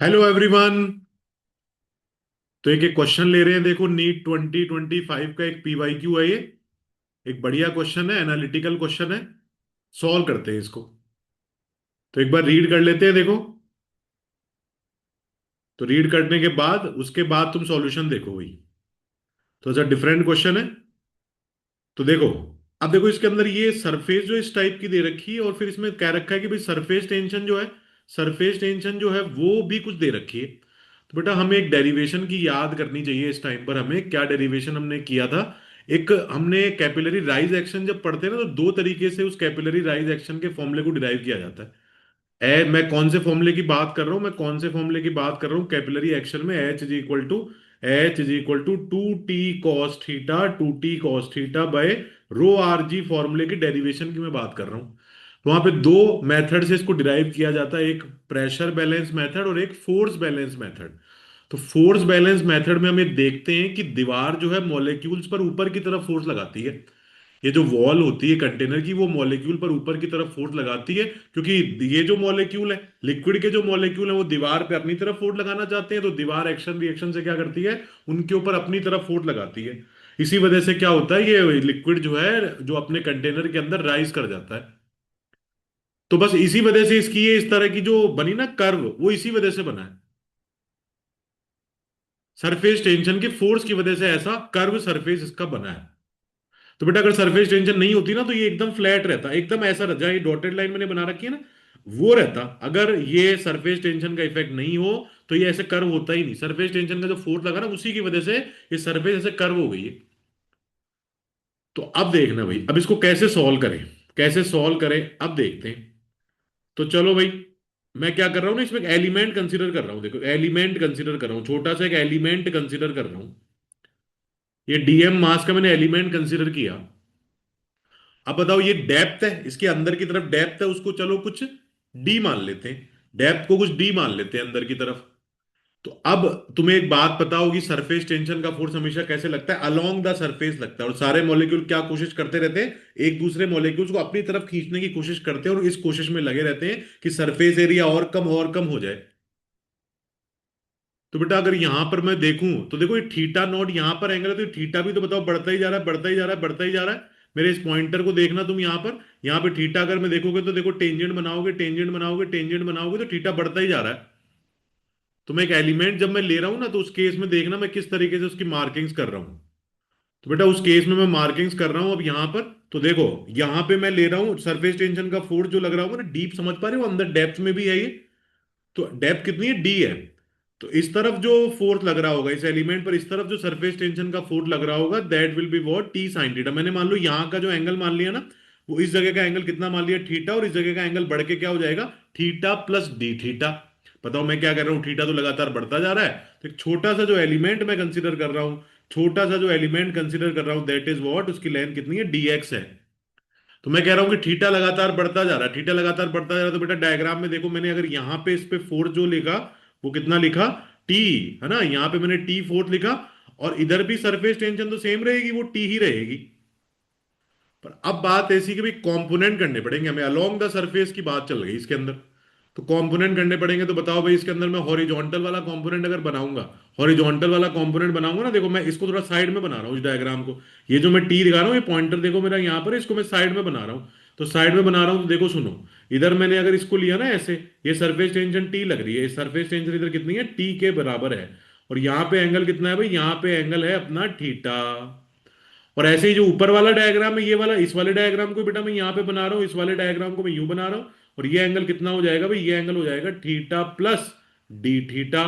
Hello everyone. तो एक question ले रहे हैं। देखो, नीट 2025 का एक पीवाईक्यू है ये। एक बढ़िया क्वेश्चन है, एनालिटिकल क्वेश्चन है। सॉल्व करते हैं इसको। तो एक बार रीड कर लेते हैं। देखो, तो रीड करने के बाद उसके बाद तुम सॉल्यूशन देखो भाई। तो ऐसा डिफरेंट क्वेश्चन है। तो देखो, अब देखो इसके अंदर ये सरफेस जो इस टाइप की दे रखी है, और फिर इसमें कह रखा है कि भाई सरफेस टेंशन जो है, सरफेस टेंशन जो है वो भी कुछ दे रखी है। तो बेटा हमें एक डेरिवेशन की याद करनी चाहिए इस टाइम पर। हमें क्या डेरिवेशन हमने किया था? एक हमने कैपिलरी राइज एक्शन जब पढ़ते हैं ना, तो दो तरीके से उस कैपिलरी राइज एक्शन के फॉर्मूले को डिराइव किया जाता है। मैं कौन से फॉर्मूले की बात कर रहा हूं? मैं कौन से फॉर्मूले की बात कर रहा हूं कैपिलरी एक्शन में? H is equal to two T cos theta, two T cos theta by rho R G फॉर्मूले की डेरिवेशन की मैं बात कर रहा हूं। तो वहां पे दो मेथड से इसको डिराइव किया जाता है, एक प्रेशर बैलेंस मेथड और एक फोर्स बैलेंस मेथड। तो फोर्स बैलेंस मेथड में हम ये देखते हैं कि दीवार जो है मॉलिक्यूल्स पर ऊपर की तरफ फोर्स लगाती है। ये जो वॉल होती है कंटेनर की, वो मॉलिक्यूल पर ऊपर की तरफ फोर्स लगाती है, क्योंकि ये जो मॉलिक्यूल है, लिक्विड के जो मॉलिक्यूल है, वो दीवार पे अपनी तरफ फोर्स लगाना चाहते हैं। तो दीवार एक्शन रिएक्शन से क्या करती है? उनके ऊपर अपनी तरफ फोर्स लगाती है। इसी वजह से क्या होता है, ये लिक्विड जो है जो अपने कंटेनर के अंदर राइज कर जाता है। तो बस इसी वजह से इसकी ये इस तरह की जो बनी ना कर्व, वो इसी वजह से बना है। सरफेस टेंशन के फोर्स की वजह से ऐसा कर्व सरफेस इसका बना है। तो बेटा अगर सरफेस टेंशन नहीं होती ना, तो ये एकदम फ्लैट रहता, एकदम ऐसा रहता, जहाँ ये डॉटेड लाइन मैंने बना रखी है ना, वो रहता। अगर ये सरफेस टेंशन का इफेक्ट नहीं हो, तो ये ऐसे कर्व होता ही नहीं। सरफेस टेंशन का जो फोर्स लगा ना, उसी की वजह से ये सरफेस ऐसे कर्व हो गई है। तो अब देखना भाई, अब इसको कैसे सॉल्व करें, कैसे सॉल्व करें अब देखते हैं। तो चलो भाई, मैं क्या कर रहा हूँ ना, इसमें एक एलिमेंट कंसीडर कर रहा हूँ। देखो, एलिमेंट कंसीडर कर रहा हूँ, छोटा सा एक एलिमेंट कंसीडर कर रहा हूँ। ये डीएम मास का मैंने एलिमेंट कंसीडर किया। अब बताओ, ये डेप्थ है, इसके अंदर की तरफ डेप्थ है, उसको चलो कुछ डी मान लेते हैं। डेप्थ को कुछ डी मान लेते हैं अंदर की तरफ। तो अब तुम्हें एक बात पता होगी, सरफेस टेंशन का फोर्स हमेशा कैसे लगता है? अलोंग द सरफेस लगता है। और सारे मॉलिक्यूल क्या कोशिश करते रहते हैं? एक दूसरे मॉलिक्यूल्स को अपनी तरफ खींचने की कोशिश करते हैं, और इस कोशिश में लगे रहते हैं कि सरफेस एरिया और कम हो जाए। तो बेटा अगर यहां पर मैं देखूं, तो देखो ये थीटा नॉट यहां पर एंगल है, तो थीटा भी तो बताओ बढ़ता ही जा रहा है, बढ़ता ही जा रहा है, बढ़ता ही जा रहा है। मेरे इस पॉइंटर को देखना तुम यहाँ पे थीटा अगर मैं देखोगे, तो देखो टेंजेंट बनाओगे, टेंजेंट बनाओगे, टेंजेंट बनाओगे, तो थीटा बढ़ता ही जा रहा है। तो मैं एक एलिमेंट जब मैं ले रहा हूं ना, तो उस केस में देखना मैं किस तरीके से उसकी मार्किंग्स कर रहा हूं। तो बेटा उस केस में मैं मार्किंग्स कर रहा हूं अब यहां पर। तो देखो, यहां पे मैं ले रहा हूं सरफेस टेंशन का फोर्स जो लग रहा होगा ना, डीप, समझ पा रहे हो, अंदर डेप्थ में भी है ये। तो डेप्थ कितनी है? डी है। तो इस तरफ जो फोर्स लग रहा होगा इस एलिमेंट पर, इस तरफ जो सरफेस टेंशन का फोर्स लग रहा होगा, that will be what? T sine theta. मैंने मान लो यहाँ का जो एंगल मान लिया ना, वो इस जगह का एंगल कितना मान लिया? थीटा। और इस जगह का एंगल बढ़ के क्या हो जाएगा? Theta plus D theta. बताओ मैं क्या कर रहा हूँ, थीटा तो लगातार बढ़ता जा रहा है। तो एक छोटा सा जो एलिमेंट मैं कंसिडर कर रहा हूँ, छोटा सा जो एलिमेंट कंसिडर कर रहा हूँ, दैट इज व्हाट? उसकी लेंथ कितनी है? डी एक्स है। तो मैं कह रहा हूं कि थीटा लगातार बढ़ता जा रहा है, थीटा लगातार बढ़ता जा रहा है। तो बेटा डायग्राम में देखो, मैंने अगर यहां पे इस पे फोर्स जो लिखा, वो कितना लिखा? टी, है ना? यहां पे मैंने टी फोर्स लिखा। और इधर भी सरफेस टेंशन तो सेम रहेगी, वो टी ही रहेगी। पर अब बात ऐसी कि भाई कंपोनेंट करने पड़ेंगे हमें, अलोंग द सरफेस की बात चल गई इसके अंदर। तो कंपोनेंट करने पड़ेंगे। तो बताओ भाई, इसके अंदर मैं हॉरिजॉन्टल वाला कंपोनेंट अगर बनाऊंगा, हॉरिजॉन्टल वाला कंपोनेंट बनाऊंगा ना, देखो मैं इसको थोड़ा साइड में बना रहा हूँ इस डायग्राम को। ये जो मैं टी दिखा रहा हूँ, ये पॉइंटर देखो मेरा यहाँ पर है, इसको मैं साइड में बना रहा हूँ। तो साइड में बना रहा हूँ, तो देखो सुनो, इधर मैंने अगर इसको लिया ना ऐसे, ये सरफेस टेंशन टी लग रही है, सरफेस टेंशन इधर कितनी है? टी के बराबर है। और यहाँ पे एंगल कितना है भाई? यहाँ पे एंगल है अपना थीटा। और ऐसे ही जो ऊपर वाला डायग्राम है, ये वाला, इस वाले डायग्राम को बेटा मैं यहाँ पे बना रहा हूँ, इस वाले डायग्राम को मैं यूं बना रहा हूँ। और ये एंगल कितना हो जाएगा भाई? ये एंगल हो जाएगा थीटा प्लस डी थीटा।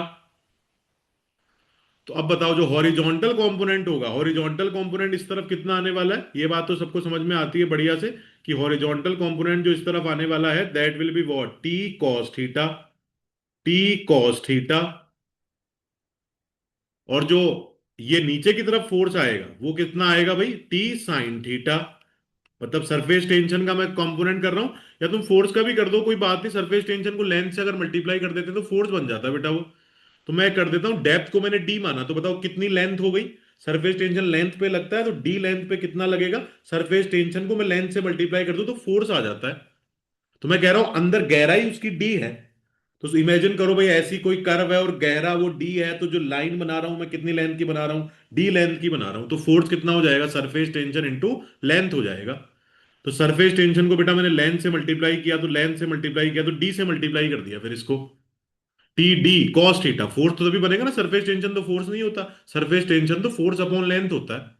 तो अब बताओ, जो हॉरिजॉन्टल कंपोनेंट होगा, हॉरिजॉन्टल कंपोनेंट इस तरफ कितना आने वाला है? ये बात तो सबको समझ में आती है बढ़िया से, कि हॉरिजॉन्टल कंपोनेंट जो इस तरफ आने वाला है, that will be what? T cos theta, T cos theta. और जो ये नीचे की तरफ फोर्स आएगा, वो कितना आएगा भाई? T sine theta. मतलब सरफेस टेंशन का मैं कंपोनेंट कर रहा हूं, या तुम फोर्स का भी कर दो, कोई बात नहीं। सरफेस टेंशन को लेंथ से अगर मल्टीप्लाई कर देते तो फोर्स बन जाता है बेटा वो। तो मैं कर देता हूं, डेप्थ को मैंने डी माना, तो बताओ कितनी लेंथ हो गई? सरफेस टेंशन लेंथ पे लगता है, तो डी लेंथ पे कितना लगेगा? सरफेस टेंशन को मैं लेंथ से मल्टीप्लाई कर दूं तो फोर्स आ जाता है। तो मैं कह रहा हूं अंदर गहराई उसकी डी है। तो इमेजिन करो भाई, ऐसी कोई कर्व है और गहरा वो डी है, तो जो लाइन बना रहा हूं मैं कितनी लेंथ की बना रहा हूं, डी लेंथ की बना रहा हूं, तो फोर्स कितना हो जाएगा, सरफेस टेंशन इनटू लेंथ हो जाएगा। तो सरफेस टेंशन को बेटा मैंने लेंथ से मल्टीप्लाई किया, तो लेंथ से मल्टीप्लाई किया तो डी से मल्टीप्लाई कर दिया फिर इसको, T D cos theta. Force तो तभी बनेगा ना, सरफेस टेंशन तो फोर्स नहीं होता, सरफेस टेंशन तो फोर्स अपॉन लेंथ होता है।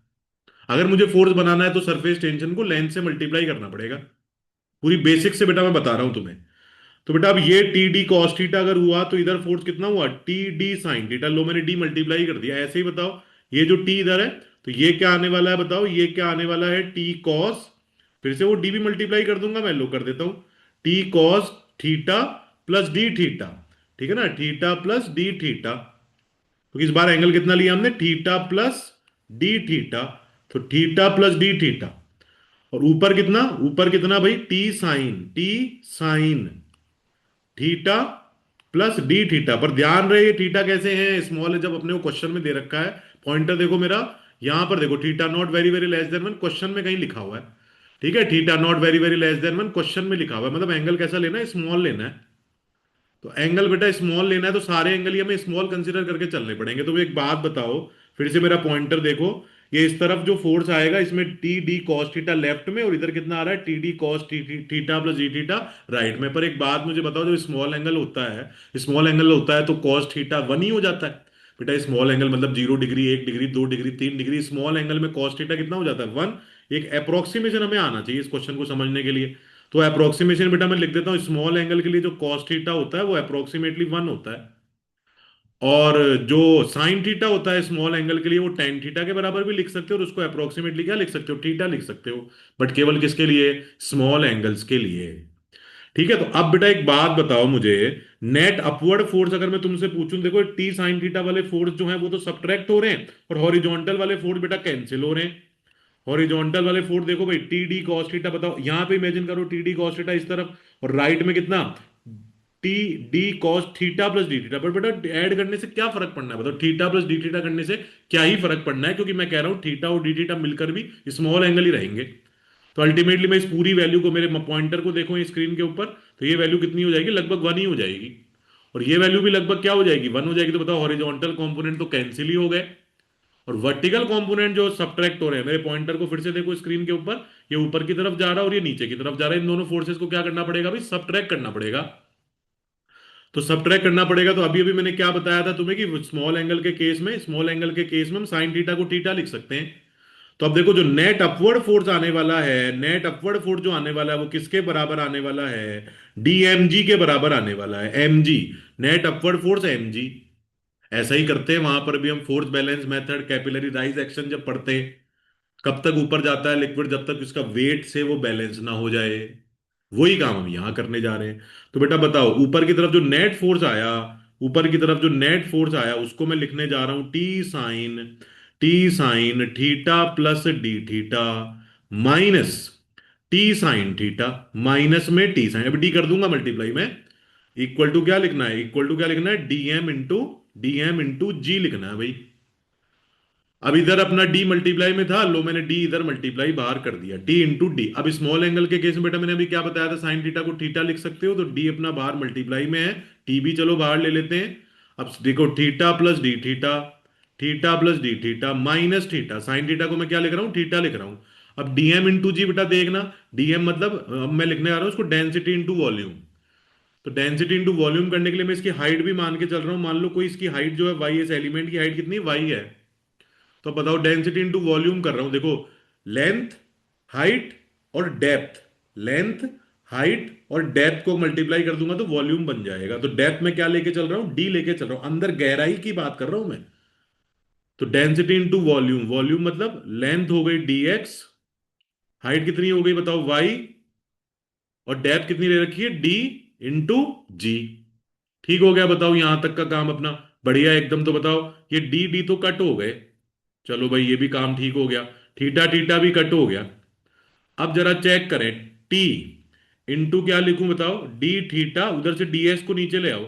अगर मुझे फोर्स बनाना है तो सरफेस टेंशन को लेंथ से मल्टीप्लाई करना पड़ेगा। पूरी बेसिक से बेटा मैं बता रहा हूं तुम्हें। तो बेटा अब ये टी डी कॉस थीटा अगर हुआ तो इधर फोर्स कितना हुआ, टी डी साइन थीटा। लो मैंने डी मल्टीप्लाई कर दिया। ऐसे ही बताओ, ये जो टी इधर है तो ये क्या आने वाला है, बताओ ये क्या आने वाला है, टी कॉस, फिर से वो डी भी मल्टीप्लाई कर दूंगा मैं, लो कर देता हूं, T cos theta plus D theta. ठीक है ना, थीटा प्लस डी थीटा। तो इस बार एंगल कितना लिया हमने, थीटा प्लस डी थीटा। तो थीटा प्लस डी थीटा, और ऊपर कितना, ऊपर कितना भाई, T sine theta plus D theta. पर ध्यान रहे ये थीटा कैसे है, स्मॉल है, जब अपने को क्वेश्चन में दे रखा है। पॉइंटर देखो मेरा, यहां पर देखो, theta naught very very less than one, question में कहीं लिखा हुआ है। ठीक है, theta naught very very less than one question में लिखा हुआ है, मतलब एंगल कैसा लेना है, स्मॉल लेना है। तो एंगल बेटा स्मॉल लेना है, तो सारे एंगल ही हमें स्मॉल कंसीडर करके चलने पड़ेंगे। तो एक बात बताओ, फिर से मेरा पॉइंटर देखो, ये इस तरफ जो फोर्स आएगा इसमें T D cos theta left में, और इधर कितना आ रहा है, T D cos theta plus D theta right में। पर एक बात मुझे बताओ, जब स्मॉल एंगल होता है, स्मॉल एंगल होता है तो कॉस थीटा वन ही हो जाता है। बेटा स्मॉल एंगल मतलब 0 degree, 1 degree, 2 degree, 3 degree, small angle में कॉस थीटा कितना हो जाता है, वन। एक अप्रोक्सीमेशन हमें आना चाहिए इस क्वेश्चन को समझने के लिए। तो अप्रोक्सीमेशन बेटा मैं लिख देता हूं, स्मॉल एंगल के लिए जो कॉस थीटा होता है वो अप्रोक्सीमेटली वन होता है, और जो साइन थीटा होता है स्मॉल एंगल के लिए वो टेन थीटा के बराबर भी लिख सकते हो, और उसको अप्रोक्सीमेटली क्या लिख सकते हो, थीटा लिख सकते हो। बट केवल किसके लिए, स्मॉल एंगल्स के लिए। ठीक है, तो अब बेटा एक बात बताओ मुझे, नेट अपवर्ड फोर्स अगर मैं तुमसे पूछूं, देखो टी साइन थीटा वाले फोर्स जो है वो तो सब्ट्रैक्ट हो रहे हैं, और हॉरिजॉन्टल वाले फोर्स बेटा कैंसिल हो रहे हैं। हॉरिजॉन्टल वाले फोर्स देखो भाई, टी डी कॉस थीटा, बताओ यहां पे इमेजिन करो, टी डी कॉस थीटा इस तरफ, और राइट में कितना, T D cos theta plus D theta. पर बेटा ऐड करने से क्या फर्क पड़ना है, बताओ थीटा प्लस डी थीटा करने से क्या ही फर्क पड़ना है, क्योंकि मैं कह रहा हूं थीटा और डी थीटा मिलकर भी स्मॉल एंगल ही रहेंगे। तो अल्टीमेटली मैं इस पूरी वैल्यू को, मेरे पॉइंटर को देखो स्क्रीन के ऊपर, तो ये वैल्यू कितनी हो जाएगी, लगभग वन ही हो जाएगी। और ये वैल्यू भी लगभग क्या हो जाएगी, वन हो जाएगी। तो बताओ हॉरिजॉन्टल कंपोनेंट तो कैंसिल ही हो गए, और वर्टिकल कंपोनेंट जो सब्ट्रैक्ट हो रहे हैं, मेरे पॉइंटर को फिर से देखो स्क्रीन के ऊपर, ये ऊपर की तरफ जा रहा है और ये नीचे की तरफ जा रहा है। इन दोनों फोर्सेस को क्या करना पड़ेगा भाई, सब्ट्रैक्ट करना पड़ेगा। तो सब्ट्रैक्ट करना पड़ेगा, तो अभी अभी मैंने क्या बताया था तुम्हें कि स्मॉल एंगल के केस में, स्मॉल एंगल के केस में हम साइन थीटा को थीटा लिख सकते हैं। तो अब देखो, जो नेट अपवर्ड फोर्स आने वाला है, नेट अपवर्ड फोर्स जो आने वाला है वो किसके बराबर आने वाला है, डीएमजी के बराबर आने वाला है, MG, net upward force MG. ऐसा ही करते हैं वहां पर भी हम, force balance method, capillary rise action जब पढ़ते हैं, कब तक ऊपर जाता है लिक्विड, जब तक इसका वेट से वो बैलेंस ना हो जाए। वही काम हम यहां करने जा रहे हैं। तो बेटा बताओ, ऊपर की तरफ जो नेट फोर्स आया, ऊपर की तरफ जो नेट फोर्स आया उसको मैं लिखने जा रहा हूं T sine theta plus D theta minus T sine theta, minus में टी साइन, अभी डी कर दूंगा मल्टीप्लाई में, इक्वल टू क्या लिखना है, इक्वल टू क्या लिखना है, डीएम इंटू जी लिखना है भाई। अब इधर अपना डी मल्टीप्लाई में था, लो मैंने डी इधर मल्टीप्लाई बाहर कर दिया, टी इंटू डी। अब स्मॉल एंगल के केस में बेटा मैंने अभी क्या बताया था, साइन थीटा को थीटा लिख सकते हो, तो डी अपना बाहर मल्टीप्लाई में है, टी भी चलो बाहर ले लेते हैं। अब देखो, theta plus D theta, theta plus D theta minus theta, sine theta को मैं क्या लिख रहा हूँ, थीटा लिख रहा हूँ। अब डीएम इंटू जी बेटा देखना, डीएम मतलब अब मैं लिखने आ रहा हूँ इसको डेंसिटी इंटू वॉल्यूम। तो डेंसिटी इंटू वॉल्यूम करने के लिए मैं इसकी हाइट भी मान के चल रहा हूँ, मान लो कोई इसकी हाइट जो है वाई, इस एलिमेंट की हाइट कितनी, वाई है। तो बताओ डेंसिटी इंटू वॉल्यूम कर रहा हूं, देखो लेंथ, हाइट और डेप्थ, लेंथ, हाइट और डेप्थ को मल्टीप्लाई कर दूंगा तो वॉल्यूम बन जाएगा। तो डेप्थ में क्या लेके चल रहा हूं, डी लेके चल रहा हूं, अंदर गहराई की बात कर रहा हूं मैं। तो डेंसिटी इंटू वॉल्यूम, वॉल्यूम मतलब लेंथ हो गई डी एक्स, हाइट कितनी हो गई बताओ वाई, और डेप्थ कितनी ले रखी है, डी इंटू जी। ठीक हो गया, बताओ यहां तक का काम अपना बढ़िया एकदम। तो बताओ ये डी डी तो कट हो गए, चलो भाई ये भी काम ठीक हो गया, थीटा थीटा भी कट हो गया। अब जरा चेक करें, टी इंटू क्या लिखूं बताओ, डी थीटा, उधर से डी एस को नीचे ले आओ,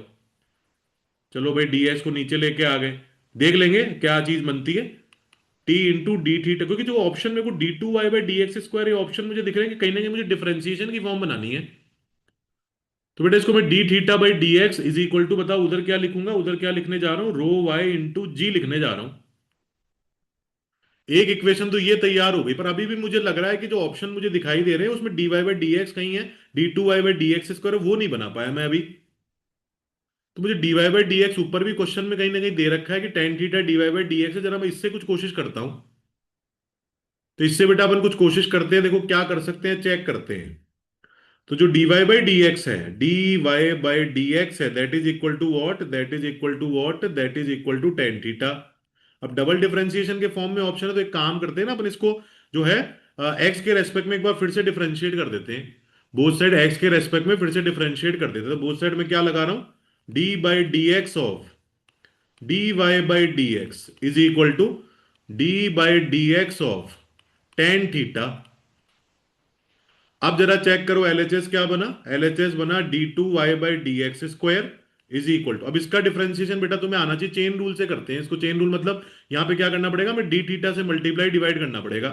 चलो भाई डी एस को नीचे लेके आ गए, देख लेंगे क्या चीज बनती है, टी इंटू डी थीटा, क्योंकि जो ऑप्शन में को D two Y by D X square, ये ऑप्शन मुझे दिख रहा है कि कहीं ना कहीं मुझे डिफरेंशिएशन की फॉर्म बनानी है। तो बेटा इसको मैं D theta by D X is equal to, बताओ उधर क्या लिखूंगा, उधर क्या लिखने जा रहा हूं, रो वाई इंटू जी लिखने जा रहा हूं। एक इक्वेशन तो ये तैयार हो गई, पर अभी भी मुझे लग रहा है कि जो ऑप्शन मुझे दिखाई दे रहे हैं उसमें D Y by D X कहीं है, D two Y by D X square वो नहीं बना पाया मैं अभी। तो मुझे D Y by D X ऊपर भी क्वेश्चन में कहीं ना कहीं दे रखा है कि tan theta D Y by D X है, जरा मैं इससे कुछ कोशिश करता हूं। तो इससे बेटा अपन कुछ कोशिश करते हैं, देखो क्या कर सकते हैं, चेक करते हैं। तो जो D Y by D X है, D Y by D X है, that is equal to what, that is equal to what, that is equal to tan theta. अब डबल डिफरेंशिएशन के फॉर्म में ऑप्शन है, तो एक काम करते हैं ना अपन इसको जो है एक्स के रेस्पेक्ट में एक बार फिर से डिफरेंशिएट कर देते हैं। बोथ साइड एक्स के रेस्पेक्ट में फिर से डिफरेंशिएट कर देते हैं। तो बोथ साइड में क्या लगा रहा हूं, D by D X of D Y by D X is equal to D by D X of tan theta. अब जरा चेक करो एलएचएस क्या बना, एलएचएस बना D two Y by D X square is equal to, अब इसका differentiation बेटा तुम्हें आना चाहिए, चेन रूल से करते हैं इसको। चेन रूल मतलब यहां पे क्या करना पड़ेगा, मैं डी थीटा से मल्टीप्लाई डिवाइड करना पड़ेगा,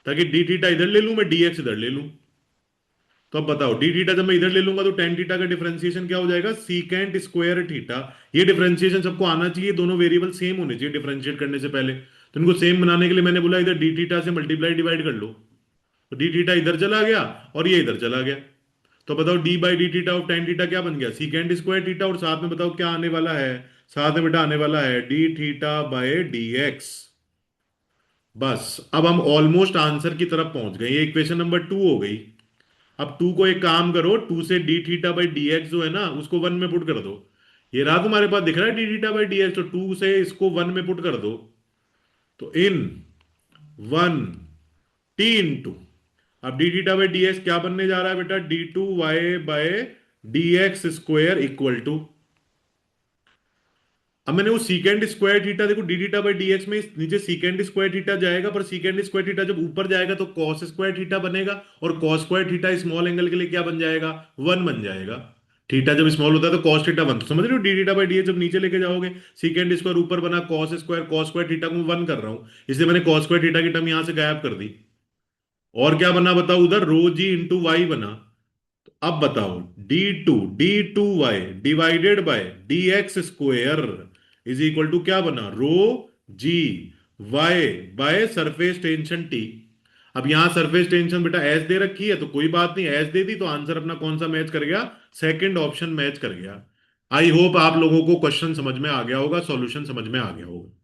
ताकि डी थीटा इधर ले लूं, मैं डी एक्स इधर ले लूं। तो अब बताओ डी थीटा जब मैं इधर ले लूंगा तो टेन थीटा का डिफरेंशिएशन क्या हो जाएगा, सीकेंट स्क्वायर थीटा। ये डिफरेंशिएशन सबको आना चाहिए, दोनों वेरिएबल सेम होने चाहिए डिफरेंशिएट करने से पहले। तो इनको सेम बनाने के लिए मैंने बोला इधर डी थीटा से मल्टीप्लाई डिवाइड कर लो। तो डी थीटा इधर चला गया और ये इधर चला गया। तो बताओ D by D theta of tan theta क्या बन गया, सीकेंड स्क्वायर थीटा, और साथ में बताओ क्या आने वाला है, साथ में बेटा आने वाला है D theta by D x. बस अब हम ऑलमोस्ट आंसर की तरफ पहुंच गए, ये इक्वेशन नंबर टू हो गई। अब टू को एक काम करो, टू से D theta by D x जो है ना उसको वन में पुट कर दो। ये रहा तुम्हारे पास दिख रहा है D theta by D X, तो टू से इसको वन में पुट कर दो। तो in one T in two, अब D theta by D X क्या बनने जा रहा है बेटा, D two Y by D X square equal to, अब मैंने वो सीकेंड स्क्वायर थीटा, देखो D theta by D X में नीचे सीकेंड स्क्वायर थीटा जाएगा, पर सीकेंड स्क्वायर थीटा जब ऊपर जाएगा तो कॉस स्क्वायर थीटा बनेगा, और cos square theta small angle के लिए क्या बन जाएगा, वन बन जाएगा। थीटा जब स्मॉल होता है तो कॉस थीटा वन, तो समझ रहे हो, D theta by D x जब नीचे लेके जाओगे, सीकेंड स्क्वायर ऊपर बना, कॉस स्क्वायर थीटा को मैं वन कर रहा हूं, इसलिए मैंने कॉस स्क्वायर थीटा की टर्म यहां से गायब कर दी। और क्या बना बताओ, उधर रो जी इंटू वाई बना। अब बताओ D two Y divided by D X square is equal to क्या बना, rho G Y by surface tension T. अब यहां सरफेस टेंशन बेटा एस दे रखी है, तो कोई बात नहीं, एस दे दी तो आंसर अपना कौन सा मैच कर गया, सेकंड ऑप्शन मैच कर गया। आई होप आप लोगों को क्वेश्चन समझ में आ गया होगा, सॉल्यूशन समझ में आ गया होगा।